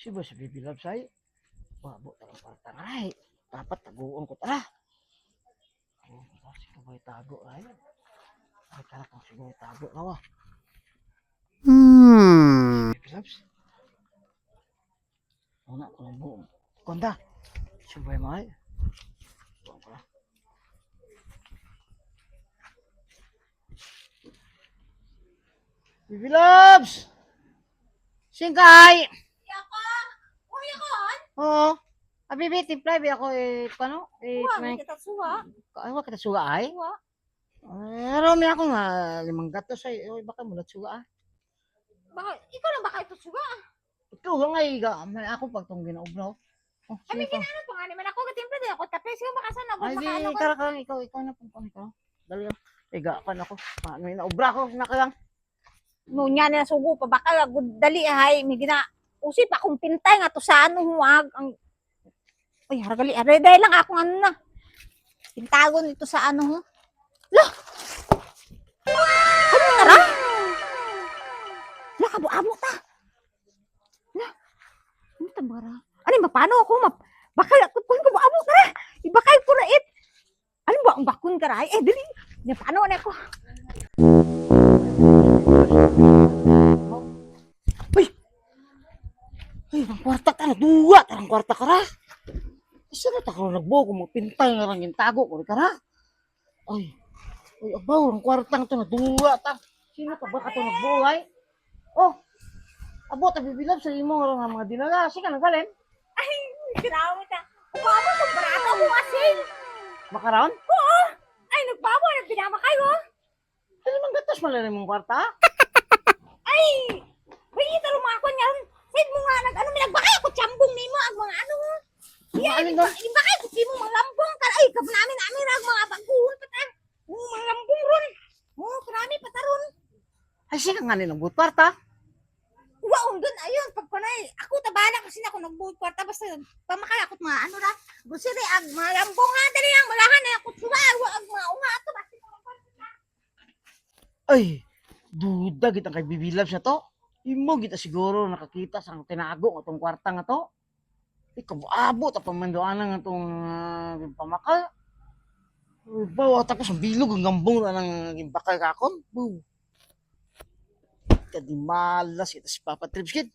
Siya sa bibilab say. Wabo tarang kwarta ay. Dapat taguon ko tara. Sige ba tago ay. Ay tara kung sige tago na wa. Bibilabs. Una ko lang buong. Konda. Subay mo ay. Buong ko lang. Bibilabs! Singkay! Yako? Uy, yakon? Oo. Abibi, timpla, bi ako paano? Uwa, May, may kita suwa. wa kita suga ay? Uwa. Rami ako nga, 5 gatos ay, baka mulat suga ah. Baka, ikaw lang baka ito suwa. Ikaw nga ay, may ako pag itong ginaublaw. Oh, Kami sige pa. ginano pa nga naman ako, katimpla din ako, tapos yung makasan ako, Ay, di, makaano ko. karakang ikaw na pong ikaw. Dali lang. Iga ka na ako. Ano yun, naubra ko, nakalang. Nunya na sugo pa, baka dali ay, may gina, usip akong pintay nga to sa ano, huwag. Uy, haragali, dahil lang akong ano na. Pintagon ito sa ano, ho. Lah! Ano tara? Lah, kabo-abo ta. Lah, ano ta bara? Ano, mapano ako, bakal ako, kung kabo-abo tara. Ibakay ko na it. Ano ba, ang bakun ka ray? Dali, paano na ako? Ay, ang kwarta ka na, duwa, tarang kwarta ka ra. Isa na takang nagbo, kung magpintay nga rang tago ko ka ra. Ay, abaw, ang kwartang to na duwa ta. Sino ka ba ka to nagbuhay? Oh, abo, tabibilab sa imo nga mga dinaga. Sige, nagaling. Ay, grabe ta. Baba, itong barata mo kasi. Makaroon? Oo. Ay, nagbabo, nagpinamakay mo. Ano naman gatas malala mong kwarta? Ay, may itaro mga ako niyan. Said mo nga, ano, may nagbakay ako, tiyambong ni mo, ang mga ano. Mga alin Yan, ba? ibakay ko, mo mga lambong ka. Ay, namin, ang mga baguhon pa ta. Mga lambong ron. Karami pa ta ron. Ay, sige nga nilang buot kwarta. Wow, doon, ayun, pagpanay. Ako tabala kasi na ako nagbuhod kwarta. Basta, pamakay ako mga ano na. Gusto rin, ang mga lambong nga, dali ang malahan na ako. Suga, ang mga unga ato. Basta, Ay, duda kita kay bibilab sa to. Imo kita siguro nakakita sa tinago nga tong kwarta nga to. Ikaw abot ta pamandoan nga tong pamakal. Bawa tapos ang bilog ang gambong na ng gimbakal kakon. Boom. Kadi malas kita si Papa Trips kid.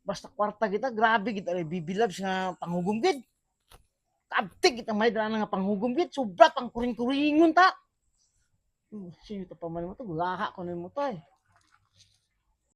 Basta kwarta kita, grabe kita bibilab nga panghugom kid. Kabtig kita may dala nga panghugom kid. Sobra pang kuring-kuringon ta. Sino ta pa man mo to? Gaha ko na mo to eh.